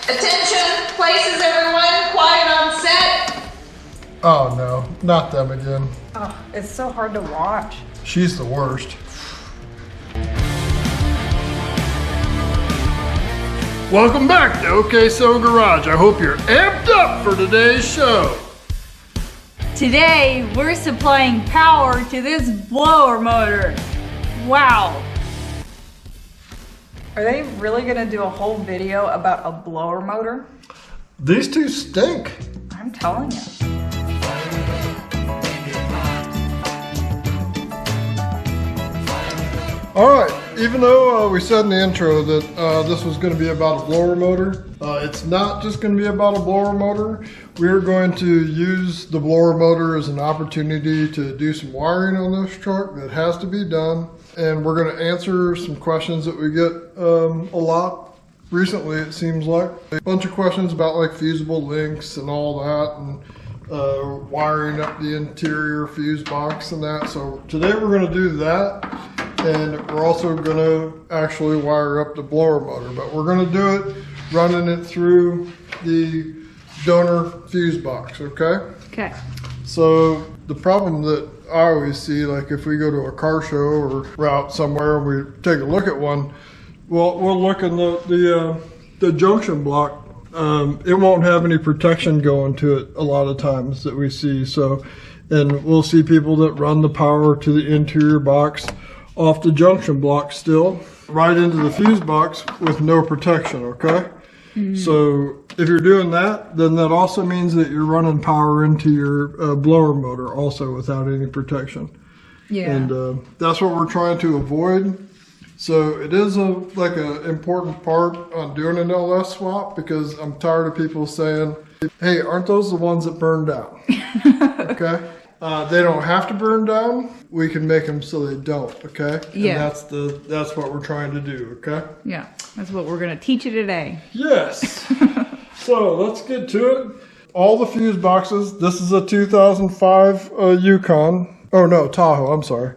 Attention, places everyone, quiet on set. Oh no, not them again. Oh, it's so hard to watch. She's the worst. Welcome back to OK So Garage. I hope you're amped up for today's show. Today, we're supplying power to this blower motor. Wow. Are they really gonna do a whole video about a blower motor? These two stink. I'm telling you. All right, even though we said in the intro that this was going to be about a blower motor, it's not just going to be about a blower motor. We're going to use the blower motor as an opportunity to do some wiring on this truck that has to be done. And we're going to answer some questions that we get a lot recently, it seems like. A bunch of questions about like fusible links and all that, and wiring up the interior fuse box and that. So today we're going to do that. And we're also going to actually wire up the blower motor, but we're going to do it running it through the donor fuse box, okay? Okay. So the problem that I always see, like if we go to a car show or we're out somewhere and we take a look at one, we'll look in the junction block. It won't have any protection going to it a lot of times that we see. So, and we'll see people that run the power to the interior box off the junction block still, right into the fuse box with no protection, okay? Mm-hmm. So if you're doing that, then that also means that you're running power into your blower motor also without any protection. Yeah. And that's what we're trying to avoid. So it is like an important part on doing an LS swap, because I'm tired of people saying, hey, aren't those the ones that burn down? Okay? They don't have to burn down. We can make them so they don't, okay? Yeah. And that's what we're trying to do, okay? Yeah, that's what we're gonna teach you today. Yes. So let's get to it. All the fuse boxes. This is a 2005 Yukon. Oh no, Tahoe. I'm sorry.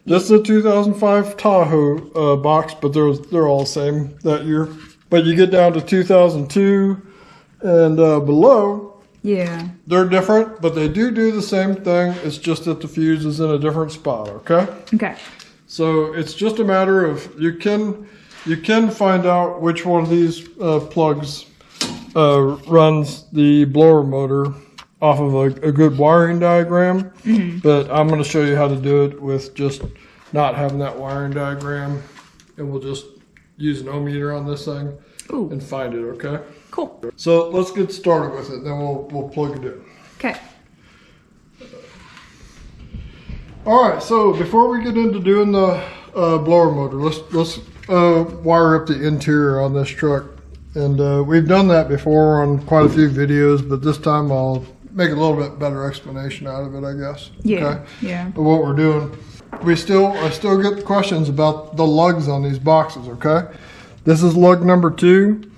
This is a 2005 Tahoe box, but they're all the same that year. But you get down to 2002 and below. Yeah. They're different, but they do the same thing. It's just that the fuse is in a different spot, okay? Okay. So it's just a matter of, you can find out which one of these plugs runs the blower motor off of a good wiring diagram. Mm-hmm. But I'm going to show you how to do it with just not having that wiring diagram. And we'll just use an ohm meter on this thing. Ooh. And find it, okay? Cool. So let's get started with it, then we'll plug it in. Okay. All right, so before we get into doing the blower motor, let's wire up the interior on this truck. And we've done that before on quite a few videos, but this time I'll make a little bit better explanation out of it, I guess. Yeah. Okay? Yeah. But what we're doing, I still get questions about the lugs on these boxes, okay? This is lug number 2.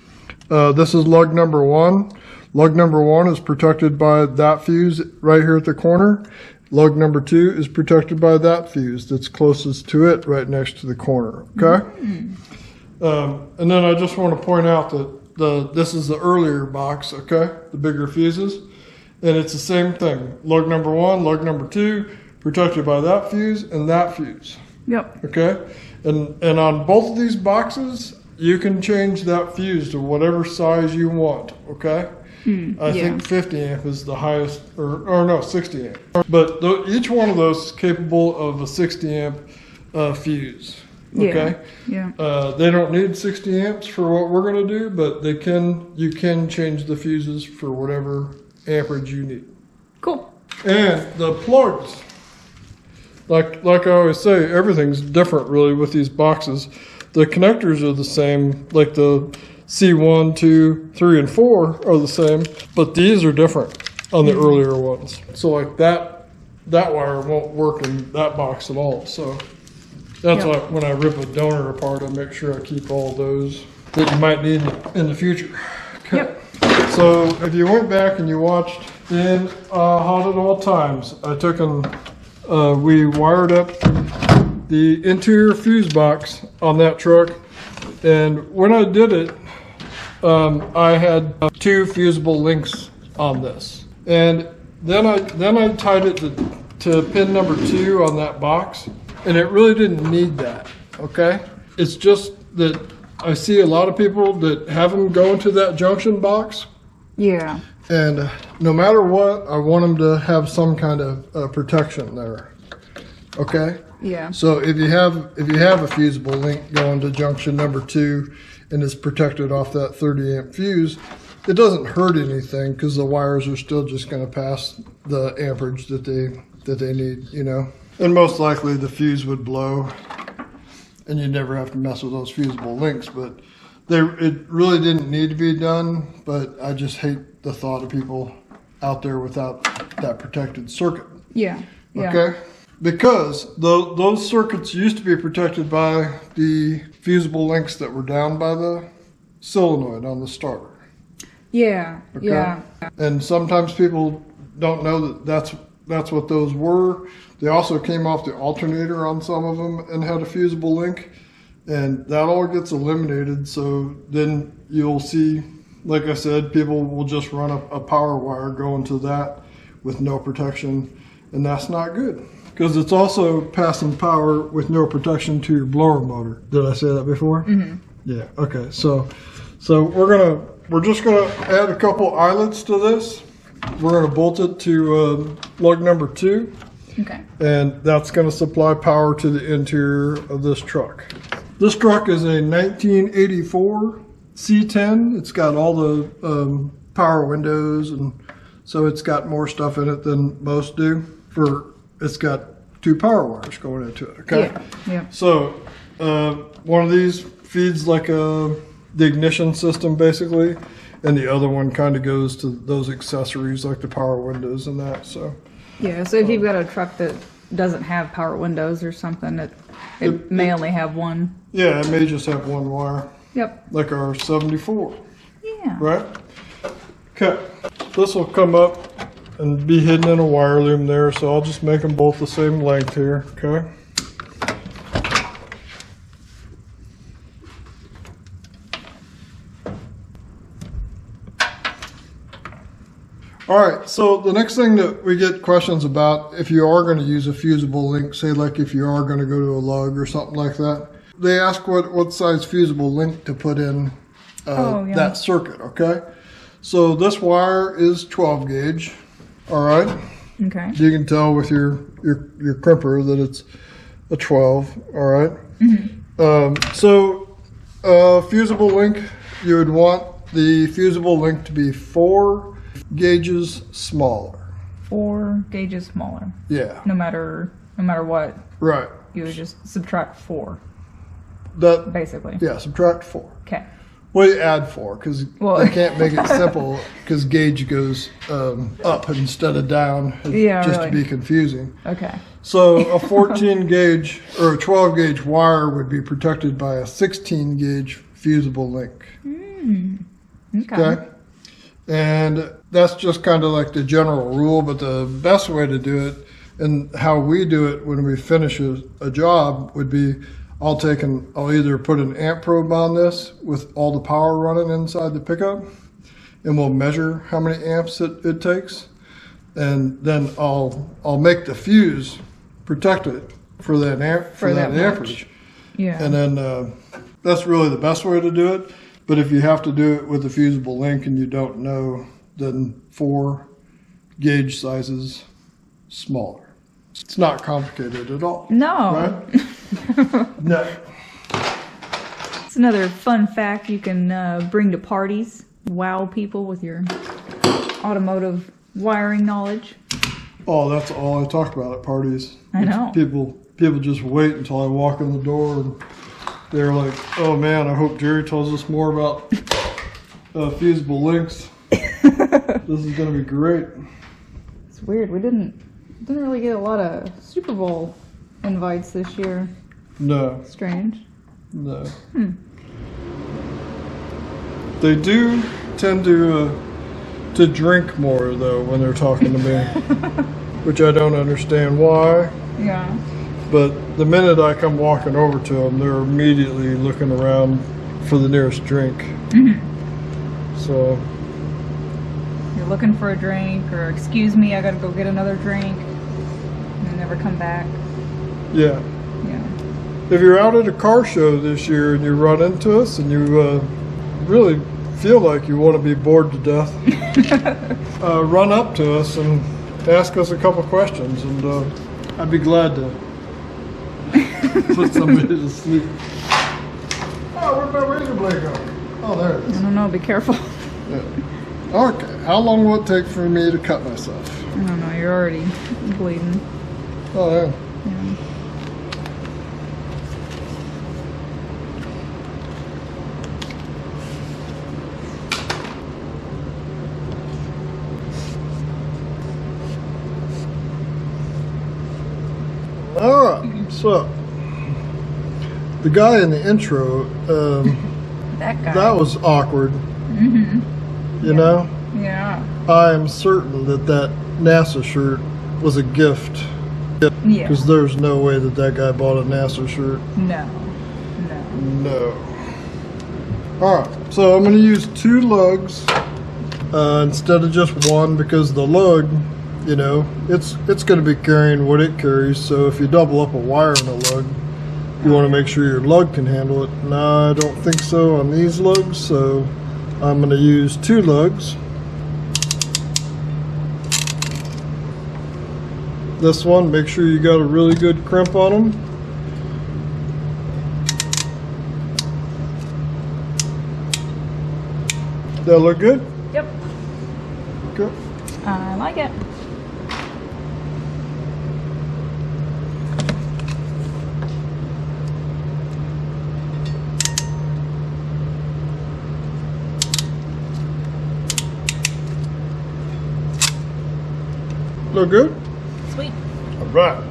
This is lug number 1. Lug number 1 is protected by that fuse right here at the corner. Lug number 2 is protected by that fuse that's closest to it right next to the corner, okay? Mm-hmm. And then I just want to point out that this is the earlier box, okay? The bigger fuses. And it's the same thing. Lug number 1, lug number 2, protected by that fuse and that fuse. Yep. Okay? And on both of these boxes, you can change that fuse to whatever size you want, okay? I think 50 amp is the highest, or no, 60 amp. But each one of those is capable of a 60 amp fuse, okay? Yeah. They don't need 60 amps for what we're going to do, but you can change the fuses for whatever amperage you need. Cool. And the plugs, like I always say, everything's different really with these boxes. The connectors are the same, like the C1, 2, 3, and 4 are the same, but these are different on the earlier ones. So like that wire won't work in that box at all. So that's why when I rip a donor apart, I make sure I keep all those that you might need in the future. Okay. Yep. So if you went back and you watched in Hot at All Times, I took and we wired up the interior fuse box on that truck, and when I did it, I had 2 fusible links on this, and then I tied it to pin number 2 on that box, and it really didn't need that. Okay, it's just that I see a lot of people that have them go into that junction box. Yeah. And no matter what, I want them to have some kind of protection there. Okay. Yeah. So if you have a fusible link going to junction number 2 and it's protected off that 30 amp fuse, it doesn't hurt anything because the wires are still just going to pass the amperage that they need, you know. And most likely the fuse would blow, and you never have to mess with those fusible links. But it really didn't need to be done. But I just hate the thought of people out there without that protected circuit. Yeah. Yeah. Okay. Because those circuits used to be protected by the fusible links that were down by the solenoid on the starter. Yeah. Okay? Yeah. And sometimes people don't know that that's what those were. They also came off the alternator on some of them and had a fusible link, and that all gets eliminated. So then you'll see, like I said, people will just run a power wire going to that with no protection, and that's not good because it's also passing power with no protection to your blower motor. Did I say that before? Mm-hmm. Yeah. Okay. So we're just gonna add a couple eyelets to this. We're going to bolt it to lug number 2. Okay. And that's going to supply power to the interior of this truck. This truck is a 1984 C10. It's got all the power windows, and so it's got more stuff in it than most do. It's got 2 power wires going into it. Okay. Yeah. Yeah. So one of these feeds like the ignition system basically. And the other one kind of goes to those accessories like the power windows and that. So Yeah. So if you've got a truck that doesn't have power windows or something, it may only have one. yeah, it may just have one wire. Yep. Like our 74. Yeah. Right? Okay. This will come up and be hidden in a wire loom there. So I'll just make them both the same length here. Okay. All right, so the next thing that we get questions about, if you are going to use a fusible link, say like if you are going to go to a lug or something like that, they ask what size fusible link to put in that circuit, okay? So this wire is 12 gauge, all right? Okay. You can tell with your crimper that it's a 12, all right? Mm-hmm. So fusible link, you would want the fusible link to be 4 gauges smaller. 4 gauges smaller. Yeah. No matter what. Right. You would just subtract 4. That basically. Yeah, subtract 4. Okay. Well, you add 4 because you can't make it simple because gauge goes up instead of down, just to be confusing. Okay. So a 14 gauge or a 12 gauge wire would be protected by a 16 gauge fusible link. Okay. And that's just kind of like the general rule, but the best way to do it and how we do it when we finish a job would be I'll either put an amp probe on this with all the power running inside the pickup, and we'll measure how many amps it takes, and then I'll make the fuse protect it for that amperage. Yeah. And then that's really the best way to do it. But if you have to do it with a fusible link and you don't know, then 4 gauge sizes smaller. It's not complicated at all. No. Right? No. It's another fun fact you can bring to parties. Wow people with your automotive wiring knowledge. Oh, that's all I talk about at parties. I know. People just wait until I walk in the door and they're like, oh man, I hope Jerry tells us more about fusible links. This is going to be great. It's weird. We didn't really get a lot of Super Bowl invites this year. No. Strange. No. They do tend to drink more though when they're talking to me, which I don't understand why. Yeah. But the minute I come walking over to them, they're immediately looking around for the nearest drink. So You're looking for a drink, or excuse me, I gotta go get another drink, and then never come back. yeah. Yeah. If you're out at a car show this year and you run into us and you really feel like you want to be bored to death, run up to us and ask us a couple questions, and I'd be glad to put somebody to sleep. Oh, where'd my razor blade go? Oh, there it is. I don't know, be careful. Yeah. Okay, how long will it take for me to cut myself? I don't know, you're already bleeding. Oh, yeah. Yeah. All right, so the guy in the intro, That guy. that was awkward. Mm-hmm. You know, Yeah. I am certain that that NASA shirt was a gift, Yeah. because there's no way that that guy bought a NASA shirt. No. No. No. All right, so I'm going to use 2 lugs instead of just one, because the lug, you know, it's going to be carrying what it carries. So if you double up a wire in a lug, you want to make sure your lug can handle it. No, I don't think so on these lugs, so I'm going to use 2 lugs. This one, make sure you got a really good crimp on them. That look good? Yep. Good. I like it. Look good? Sweet. All right.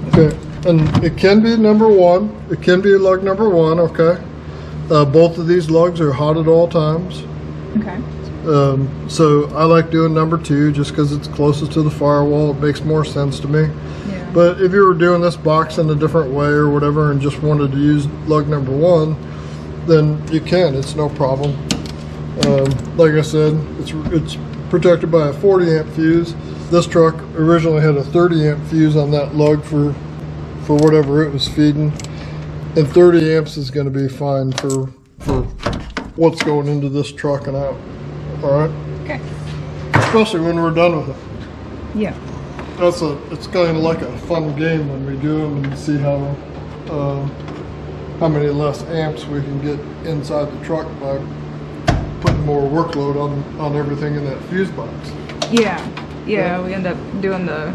Okay, and it can be number 1. It can be lug number 1, okay? Both of these lugs are hot at all times. Okay. So I like doing number 2 just because it's closest to the firewall. It makes more sense to me. Yeah. But if you were doing this box in a different way or whatever and just wanted to use lug number 1, then you can. It's no problem. Like I said, it's protected by a 40 amp fuse. This truck originally had a 30 amp fuse on that lug for whatever it was feeding, and 30 amps is going to be fine for what's going into this truck and out. All right, Okay. especially when we're done with it. Yeah. It's kind of like a fun game when we do them and see how many less amps we can get inside the truck by putting more workload on everything in that fuse box. Yeah. Yeah. We end up doing the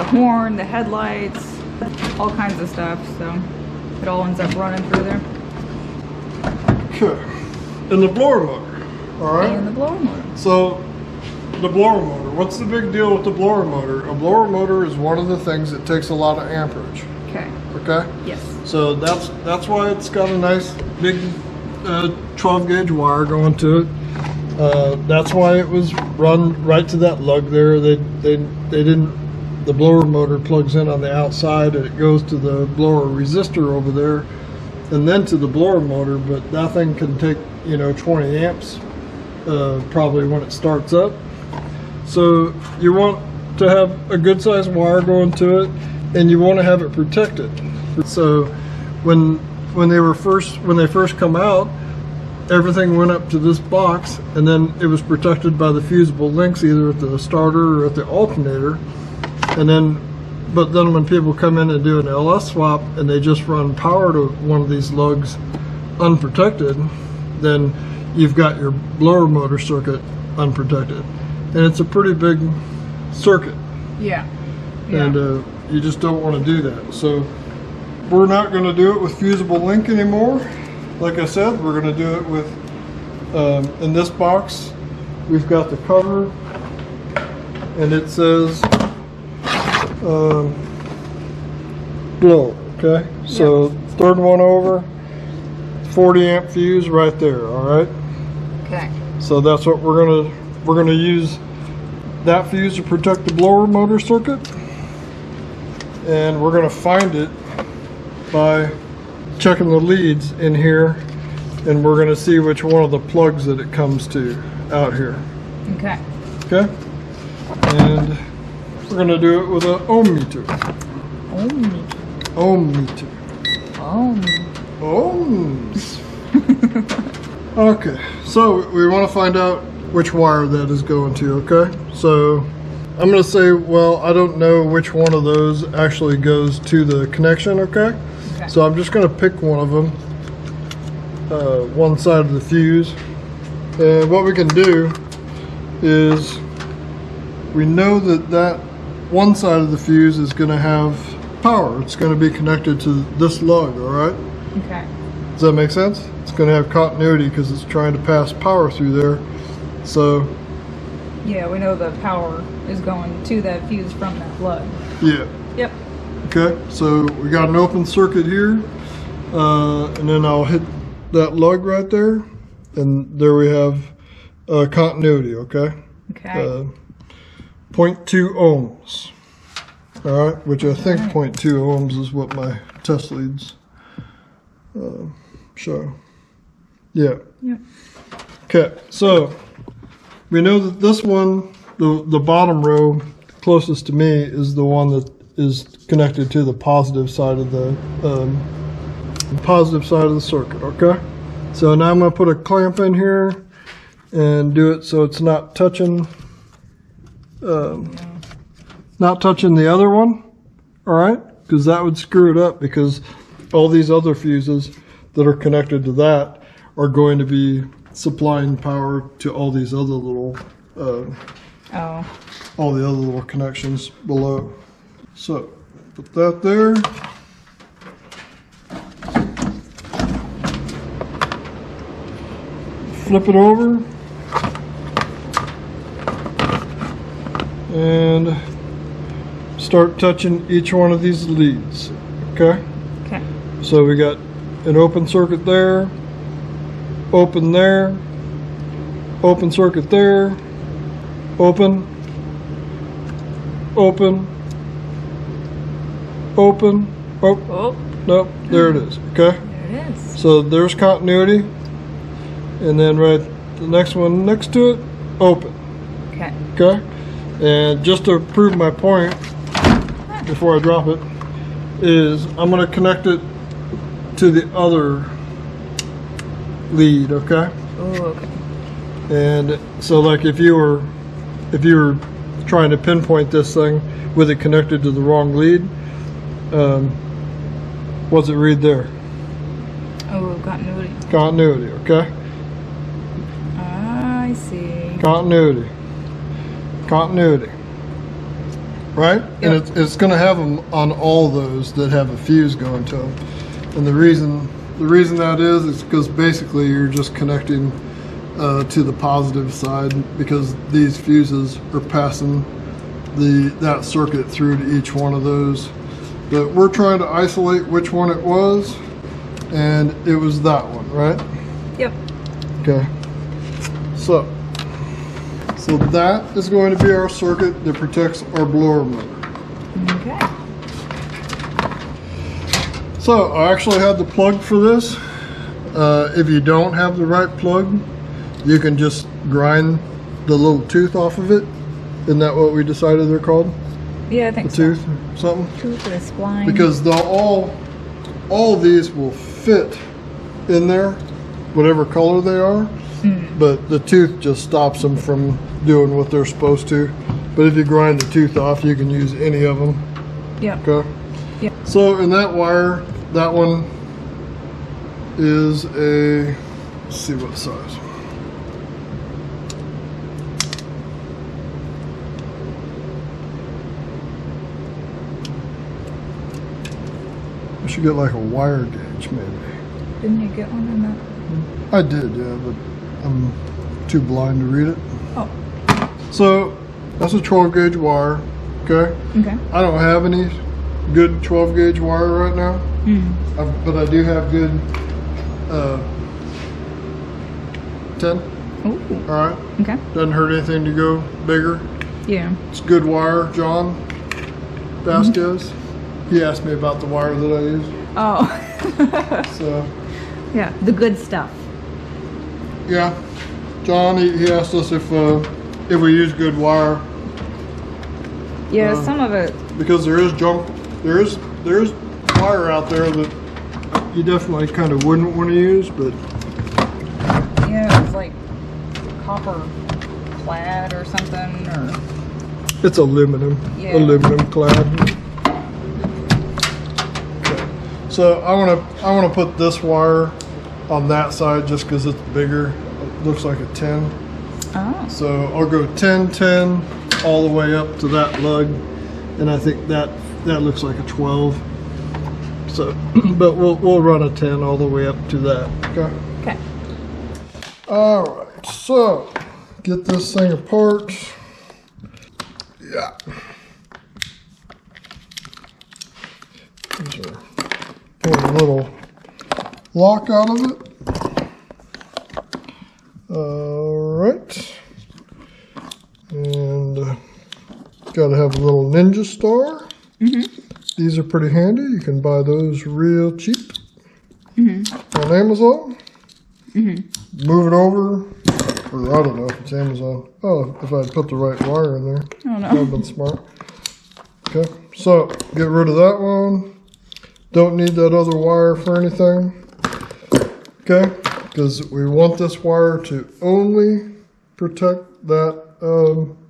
horn, the headlights, all kinds of stuff. So it all ends up running through there. Okay, and the blower motor. All right. And the blower motor. So, the blower motor. What's the big deal with the blower motor? A blower motor is one of the things that takes a lot of amperage. Okay. Okay. Yes. So that's why it's got a nice big 12 gauge wire going to it. That's why it was run right to that lug there. They didn't. The blower motor plugs in on the outside and it goes to the blower resistor over there, and then to the blower motor. But that thing can take 20 amps. Probably when it starts up. So you want to have a good sized wire going to it, and you want to have it protected. So when they first come out, everything went up to this box, and then it was protected by the fusible links either at the starter or at the alternator. But then when people come in and do an LS swap and they just run power to one of these lugs unprotected, then you've got your blower motor circuit unprotected, and it's a pretty big circuit. Yeah. And you just don't want to do that. So we're not going to do it with fusible link anymore. Like I said, we're going to do it with in this box we've got the cover, and it says blower. Okay, so third one over, 40 amp fuse right there. All right. Okay. So that's what we're gonna use that fuse to protect the blower motor circuit, and we're gonna find it by checking the leads in here, and we're gonna see which one of the plugs that it comes to out here. Okay. Okay. And we're gonna do it with an ohm meter. Ohm meter. Ohm meter. Ohm. Ohms. Okay, so we want to find out which wire that is going to, okay? So I'm going to say, well, I don't know which one of those actually goes to the connection, okay? So I'm just going to pick one of them, one side of the fuse. And what we can do is we know that that one side of the fuse is going to have power. It's going to be connected to this lug, all right? Okay. Does that make sense? It's going to have continuity because it's trying to pass power through there. So yeah, we know the power is going to that fuse from that plug. yeah. Yep. Okay, so we got an open circuit here, and then I'll hit that lug right there, and there we have continuity. Okay. Okay. 0.2 ohms. All right, which I think 0.2 ohms is what my test leads show. Yeah. Yep. Okay, so we know that this one, the bottom row closest to me, is the one that is connected to the positive side of the circuit. Okay, so now I'm going to put a clamp in here and do it so it's not touching the other one. All right, because that would screw it up, because all these other fuses that are connected to that are going to be supplying power to all these other little all the other little connections below. So put that there. Flip it over and start touching each one of these leads. Okay? Okay. So we got an open circuit there, open there, open circuit there, open, open, open, Oh. nope, there it is, okay? There it is. So there's continuity, and then right the next one next to it, open, Okay. okay? And just to prove my point, before I drop it, is I'm going to connect it to the other lead, okay? Oh, okay. And so, like, if you were trying to pinpoint this thing with it connected to the wrong lead, what's it read there? Oh, continuity. Continuity, okay? I see. Continuity. Continuity. Right? Yep. And it's going to have them on all those that have a fuse going to them. And the reason that is because basically you're just connecting to the positive side, because these fuses are passing that circuit through to each one of those. But we're trying to isolate which one it was, and it was that one, right? Yep. Okay. So that is going to be our circuit that protects our blower motor. Okay. So I actually had the plug for this. If you don't have the right plug, you can just grind the little tooth off of it. Isn't that what we decided they're called? Yeah, I think The so. tooth or something? Tooth or a spline. Because they'll all these will fit in there, whatever color they are. But the tooth just stops them from doing what they're supposed to. But if you grind the tooth off, you can use any of them. Yep. Okay. Yep. So in that wire, that one is a, let's see what size. I should get like a wire gauge maybe. Didn't you get one in that? I did, yeah, but I'm too blind to read it. Oh. So that's a 12 gauge wire, okay? Okay. I don't have any good 12 gauge wire right now, but I do have good 10. Ooh. All right. Okay. Doesn't hurt anything to go bigger. Yeah. It's good wire, John Vasquez. He asked me about the wire that I use. Oh. So. Yeah, the good stuff. Yeah. John, he asked us if we use good wire. Yeah, some of it. Because there is there's wire out there that you definitely kind of wouldn't want to use, but Yeah, it's like copper clad or something, or it's aluminum. Yeah. Aluminum clad. Okay. So I wanna put this wire on that side just because it's bigger. It looks like a 10. oh. So I'll go 10, 10 all the way up to that lug, and I think that looks like a 12. So, but we'll run a 10 all the way up to that. Okay. Okay. All right. So get this thing apart. Yeah. Pull a little lock out of it. All right. And got to have a little ninja star. These are pretty handy. You can buy those real cheap on Amazon. Move it over, or I don't know if it's Amazon. Oh, if I'd put the right wire in there, Oh, no. that would have been smart. Okay, so get rid of that one. Don't need that other wire for anything. Okay, because we want this wire to only protect that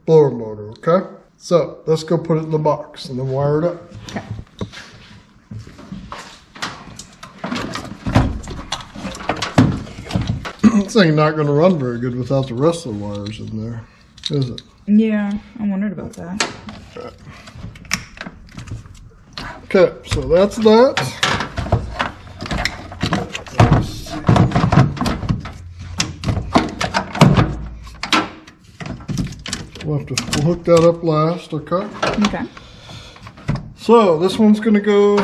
blower motor. Okay, so let's go put it in the box and then wire it up. Okay. This thing's not going to run very good without the rest of the wires in there, is it? Yeah, I wondered about that. Okay, so that's that. We'll hook that up last, okay? Okay. So this one's going to go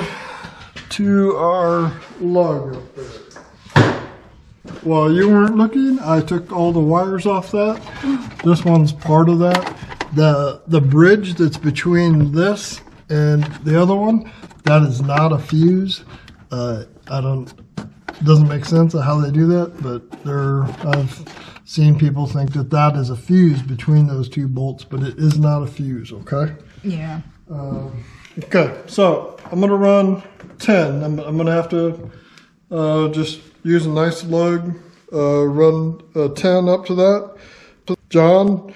to our lug up there. While you weren't looking, I took all the wires off that. This one's part of that. The bridge that's between this and the other one, that is not a fuse. Doesn't make sense of how they do that, but I've seen people think that that is a fuse between those two bolts, but it is not a fuse, okay? Yeah. Okay, so I'm gonna run 10. I'm gonna have to just use a nice lug, run 10 up to that. John,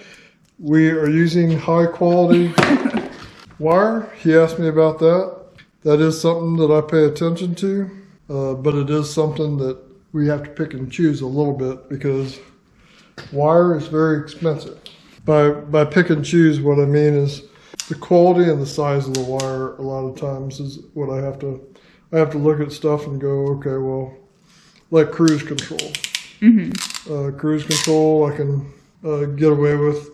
we are using high quality wire. He asked me about that. That is something that I pay attention to, but it is something that we have to pick and choose a little bit because wire is very expensive. By pick and choose, what I mean is the quality and the size of the wire a lot of times is what I have to look at stuff and go, okay, well, like cruise control. Cruise control, I can get away with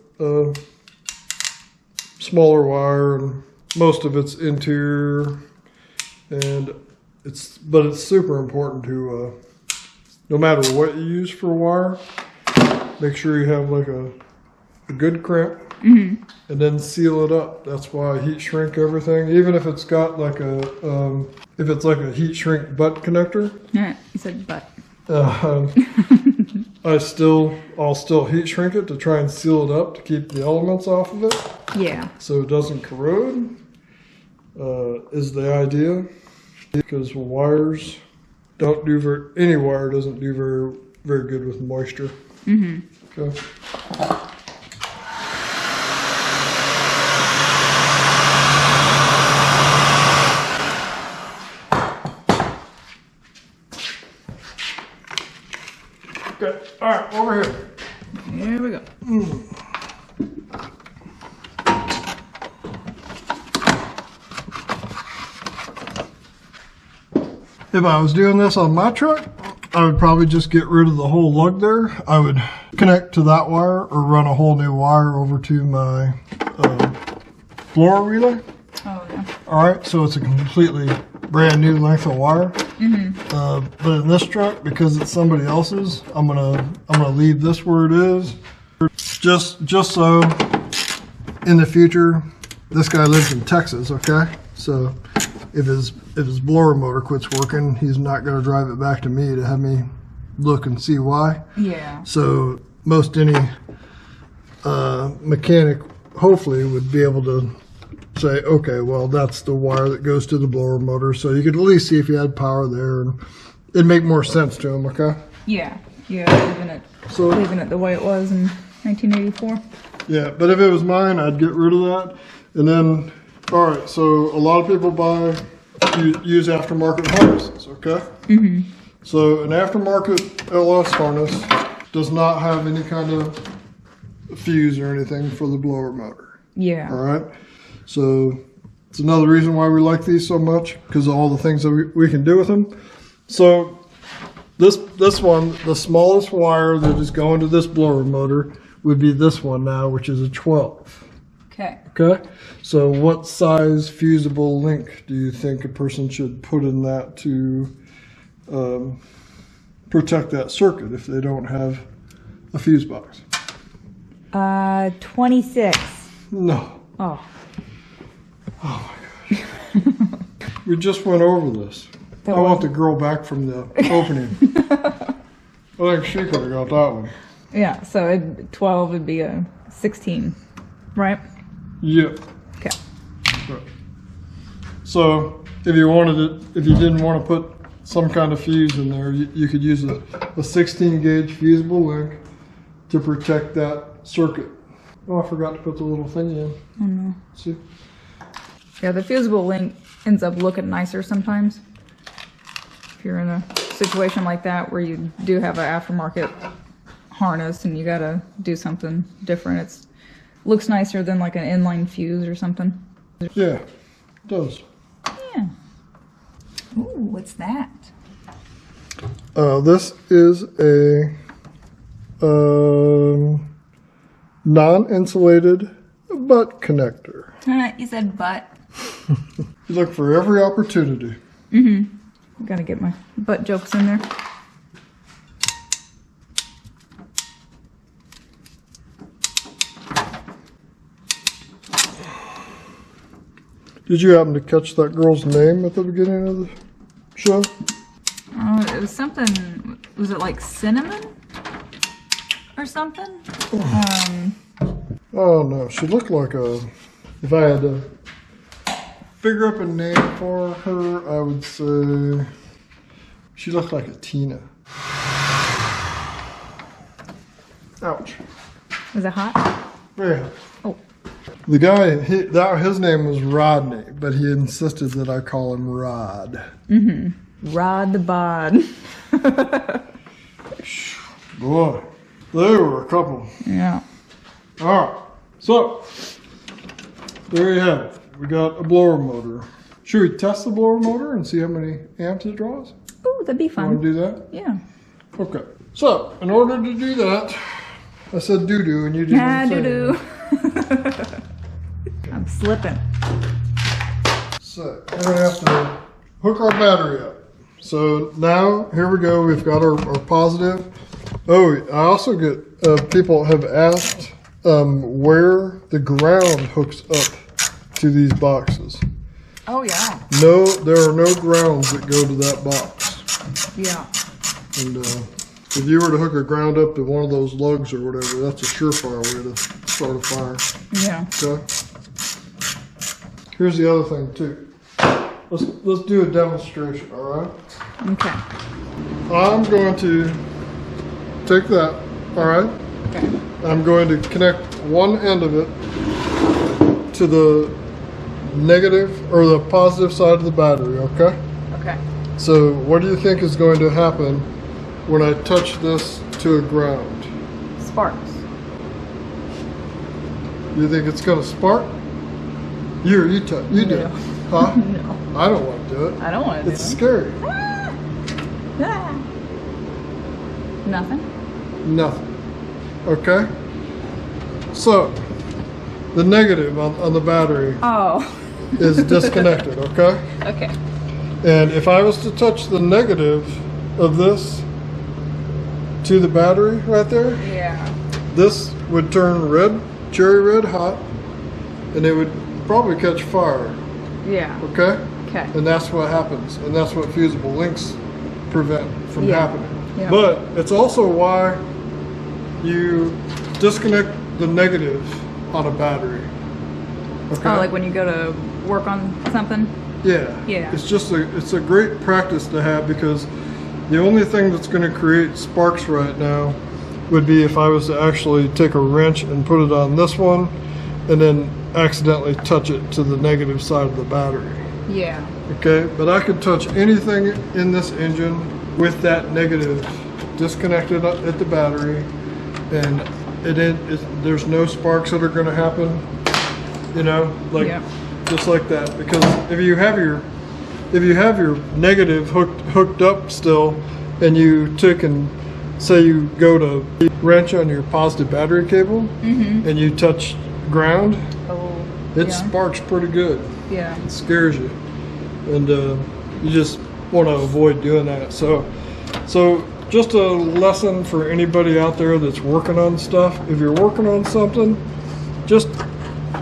smaller wire, and most of it's interior, and it's super important to no matter what you use for wire, make sure you have like a good crimp, and then seal it up. That's why I heat shrink everything, even if it's got like if it's like a heat shrink butt connector. Yeah, you said butt. I'll still heat shrink it to try and seal it up to keep the elements off of it. Yeah. So it doesn't corrode, is the idea. Because wires don't do any wire doesn't do very good with moisture. Okay. Okay, all right, over here. Here we go. If I was doing this on my truck, I would probably just get rid of the whole lug there. I would connect to that wire or run a whole new wire over to my blower relay. Oh, yeah. All right, so it's a completely brand new length of wire. But in this truck, because it's somebody else's, I'm gonna leave this where it is, just so in the future. This guy lives in Texas, okay? So if his blower motor quits working, he's not gonna drive it back to me to have me look and see why. Yeah. So most any mechanic hopefully would be able to say, okay, well, that's the wire that goes to the blower motor, so you could at least see if you had power there, and it'd make more sense to him, okay? Yeah, So leaving it the way it was in 1984. yeah, but if it was mine, I'd get rid of that. And then, all right, so a lot of people use aftermarket harnesses, okay? So an aftermarket LS harness does not have any kind of fuse or anything for the blower motor. Yeah. All right. So it's another reason why we like these so much, because of all the things that we can do with them. So this one, the smallest wire that is going to this blower motor would be this one now, which is a 12. Okay. Okay. So what size fusible link do you think a person should put in that to protect that circuit if they don't have a fuse box? 26. No. Oh. Oh my gosh. We just went over this. I want the girl back from the opening. I think she could have got that one. Yeah, so 12 would be a 16, right? Yeah. Okay. Right. So if you didn't want to put some kind of fuse in there, you could use a 16 gauge fusible link to protect that circuit. Oh, I forgot to put the little thing in. Oh no. See? Yeah, the fusible link ends up looking nicer sometimes. If you're in a situation like that where you do have an aftermarket harness and you gotta do something different, it looks nicer than like an inline fuse or something. Yeah, it does. Yeah. Ooh, what's that? This is a non-insulated butt connector. You said butt. You look for every opportunity. Gotta get my butt jokes in there. Did you happen to catch that girl's name at the beginning of the show? Oh, it was something. Was it like cinnamon or something? Oh no, she looked like a. If I had to figure up a name for her, I would say she looked like a Tina. Ouch. Was it hot? Very hot. Oh. The guy, his name was Rodney, but he insisted that I call him Rod. Rod the bod. Boy, they were a couple. Yeah. All right, so there you have it. We got a blower motor. Should we test the blower motor and see how many amps it draws? Ooh, that'd be fun. Want to do that? Yeah. Okay. So, in order to do that, I said doo-doo and you didn't Ah, say doo-doo. anything. I'm slipping. So, we're going to have to hook our battery up. So, now, here we go. We've got our positive. Oh, I also get, people have asked where the ground hooks up to these boxes. Oh, yeah. No, there are no grounds that go to that box. Yeah. And if you were to hook a ground up to one of those lugs or whatever, that's a surefire way to start a fire. Yeah. Okay. Here's the other thing too. Let's do a demonstration. All right. Okay. I'm going to take that. All right. Okay. I'm going to connect one end of it to the negative or the positive side of the battery. Okay. Okay. So what do you think is going to happen when I touch this to a ground? Sparks. You think it's going to spark? You do it. Huh? No. I don't want to do it. I don't want to do It's it. scary. Ah. Nothing? Nothing. Okay? So, the negative on the battery Oh. is disconnected, okay? Okay. And if I was to touch the negative of this to the battery right there, Yeah. this would turn red, cherry red hot, and it would probably catch fire, Yeah. okay? Okay. And that's what happens, and that's what fusible links prevent from Yeah. happening. Yeah. But it's also why you disconnect the negative on a battery. Okay? Oh, like when you go to work on something? Yeah. Yeah. It's a great practice to have, because the only thing that's going to create sparks right now would be if I was to actually take a wrench and put it on this one and then accidentally touch it to the negative side of the battery. Yeah. Okay, but I could touch anything in this engine with that negative disconnected at the battery, and there's no sparks that are going to happen, you know, like Yeah. just like that. Because if you have your negative hooked up still, and you took and say you go to wrench on your positive battery cable, and you touch ground, Oh. it Yeah. sparks pretty good. Yeah. It scares you, and you just want to avoid doing that. So just a lesson for anybody out there that's working on stuff. If you're working on something, just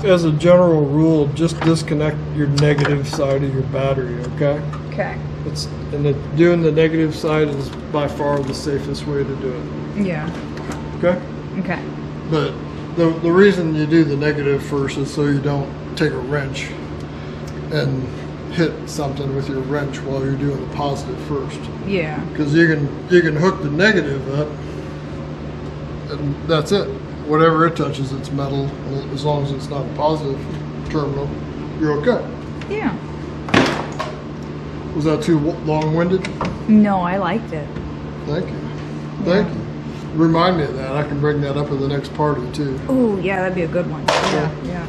as a general rule, just disconnect your negative side of your battery, okay? Okay. Doing the negative side is by far the safest way to do it, Yeah. okay? Okay. But the reason you do the negative first is so you don't take a wrench and hit something with your wrench while you're doing the positive first. Yeah. Because you can hook the negative up, and that's it. Whatever it touches, it's metal. As long as it's not a positive terminal, you're okay. Yeah. Was that too long-winded? No, I liked it. Thank you. Thank you. Remind me of that. I can bring that up at the next party too. Oh, yeah, that'd be a good one. Yeah. Yeah.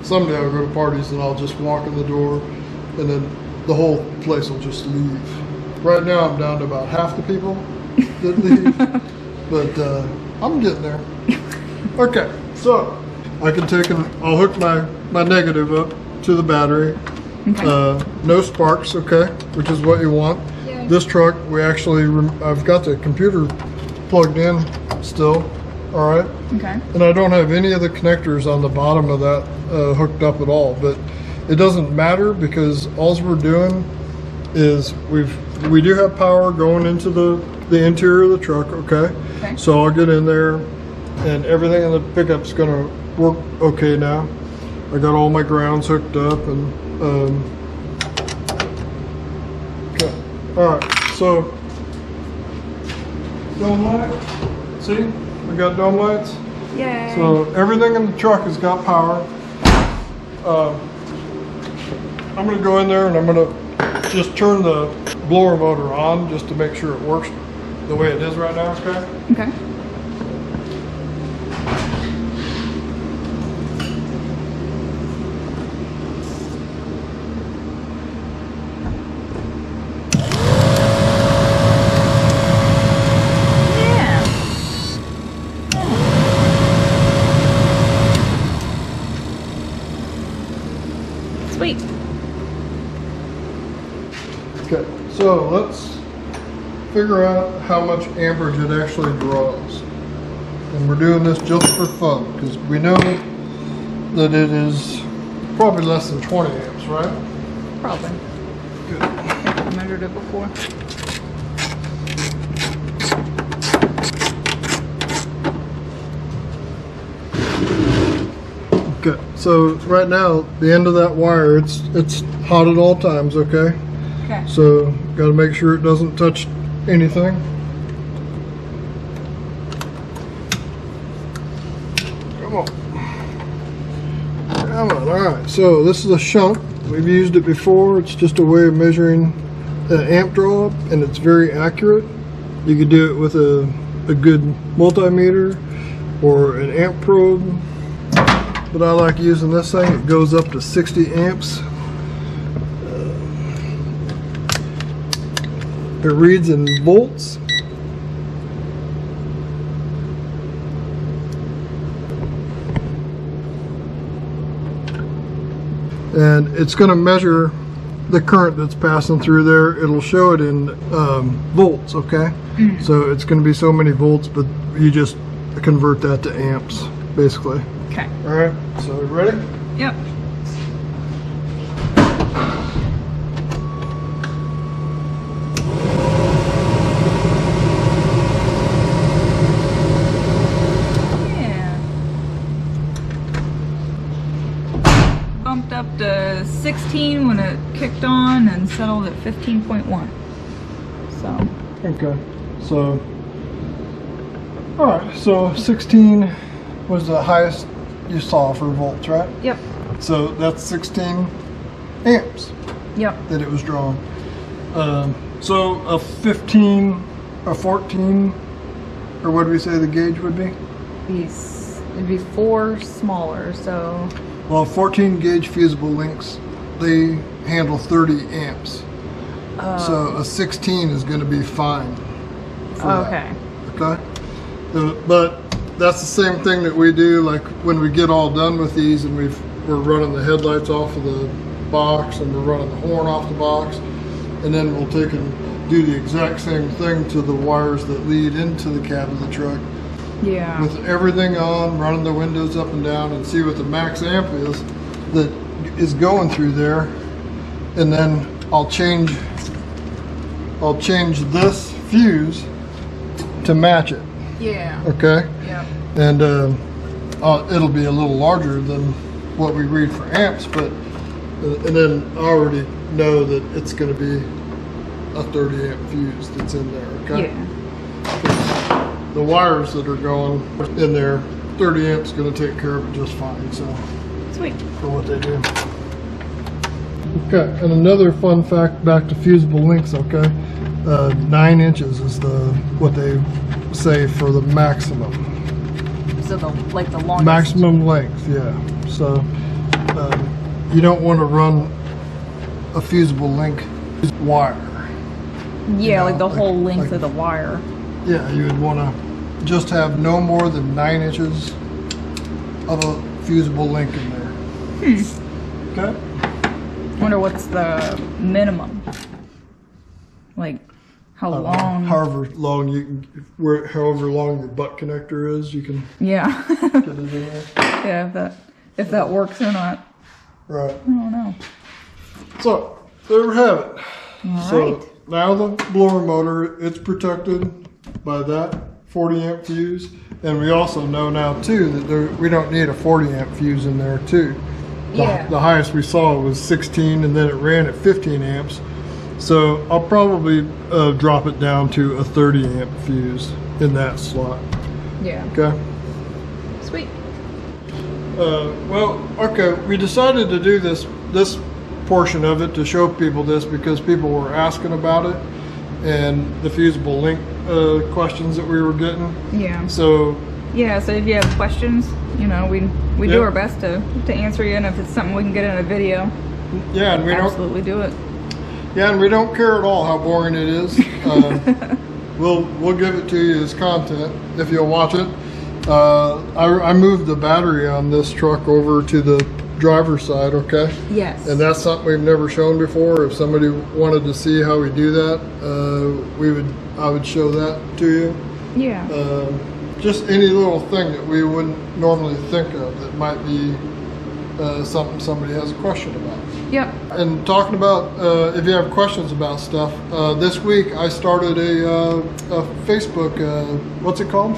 Someday I'll go to parties and I'll just walk in the door, and then the whole place will just leave. Right now I'm down to about half the people that leave, but I'm getting there. Okay, so I can take and I'll hook my negative up to the battery. Okay. No sparks, okay, which is what you want. Yay. This truck, I've got the computer plugged in still, all right? Okay. And I don't have any of the connectors on the bottom of that hooked up at all, but it doesn't matter, because all we're doing is we do have power going into the interior of the truck, okay? Okay. So I'll get in there, and everything in the pickup's gonna work okay now. I got all my grounds hooked up, and okay. All right, so dome light. See, we got dome lights. Yay. So everything in the truck has got power. I'm gonna go in there and I'm gonna just turn the blower motor on just to make sure it works the way it is right now, okay? Okay. Yeah. Sweet. Okay, so let's figure out how much amperage it actually draws. And we're doing this just for fun, because we know that it is probably less than 20 amps, right? Probably. Good. I think I measured it before. Okay, so right now, the end of that wire, it's hot at all times, okay? Okay. So, got to make sure it doesn't touch anything. Come on. Come on, alright. So, this is a shunt. We've used it before. It's just a way of measuring the amp draw, and it's very accurate. You could do it with a good multimeter or an amp probe. But I like using this thing. It goes up to 60 amps. It reads in volts. And it's going to measure the current that's passing through there, it'll show it in volts, okay? So it's going to be so many volts, but you just convert that to amps, basically. Okay. All right, so ready? Yep. Bumped up to 16 when it kicked on and settled at 15.1. So. Okay. So. All right. So 16 was the highest you saw for volts, right? Yep. So that's 16 amps. Yep. That it was drawing. So a 15, a 14, or what do we say the gauge would be? It'd be 4 smaller, so. Well, 14 gauge fusible links, they handle 30 amps. So a 16 is going to be fine. Okay. Okay. But that's the same thing that we do, like when we get all done with these and we're running the headlights off of the box and we're running the horn off the box, and then we'll take and do the exact same thing to the wires that lead into the cab of the truck. Yeah. With everything on, running the windows up and down, and see what the max amp is that is going through there, and then I'll change this fuse to match it. Yeah. Okay. Yep. And it'll be a little larger than what we read for amps, but and then I already know that it's going to be a 30 amp fuse that's in there. Okay. Yeah. The wires that are going in there, 30 amps is going to take care of it just fine. So, Sweet. For what they do. Okay, and another fun fact back to fusible links. Okay, 9 inches is what they say for the maximum. So the longest. Maximum length, yeah. So you don't want to run a fusible link wire. Yeah, know, like the whole length like- of the wire. Yeah, you would want to just have no more than 9 inches of a fusible link in there. Okay. Wonder what's the minimum? Like how long? However long you can, however long your butt connector is, you can Yeah. get it in there. Yeah, if that works or not. Right. I don't know. So there we have it. All So right. now the blower motor, it's protected by that 40 amp fuse, and we also know now too that we don't need a 40 amp fuse in there too. The highest we saw was 16, and then it ran at 15 amps. So I'll probably drop it down to a 30 amp fuse in that slot. Yeah. Okay. Sweet. Well, okay, we decided to do this portion of it to show people this because people were asking about it and the fusible link questions that we were getting. Yeah. So Yeah, so if you have questions, we do our best to answer you, and if it's something we can get in a video, yeah, and we absolutely do it. Yeah, and we don't care at all how boring it is. We'll give it to you as content if you'll watch it. I moved the battery on this truck over to the driver's side, okay? Yes. And that's something we've never shown before. If somebody wanted to see how we do that, I would show that to you. Yeah. Just any little thing that we wouldn't normally think of that might be something somebody has a question about. Yep. And talking about, if you have questions about stuff, this week I started a Facebook, what's it called?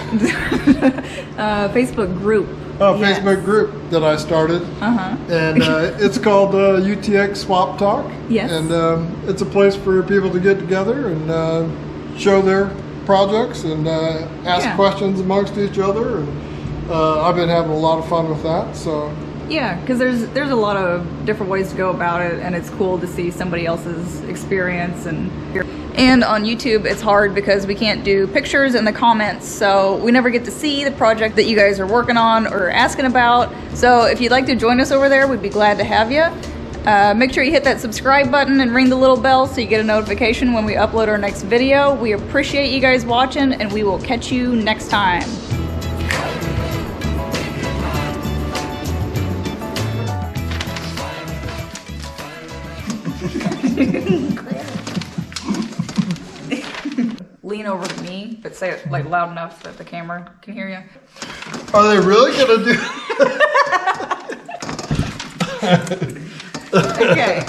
Facebook group. Oh, Yes. Facebook group that I started. Uh-huh. And it's called UTX Swap Talk. Yes. And it's a place for people to get together and show their projects and ask questions amongst each other. And I've been having a lot of fun with that. So. Yeah, because there's a lot of different ways to go about it, and it's cool to see somebody else's experience. And on YouTube, it's hard because we can't do pictures in the comments, so we never get to see the project that you guys are working on or asking about. So if you'd like to join us over there, we'd be glad to have you. Make sure you hit that subscribe button and ring the little bell so you get a notification when we upload our next video. We appreciate you guys watching, and we will catch you next time. Lean over to me, but say it like loud enough that the camera can hear you. Are they really gonna do? Okay.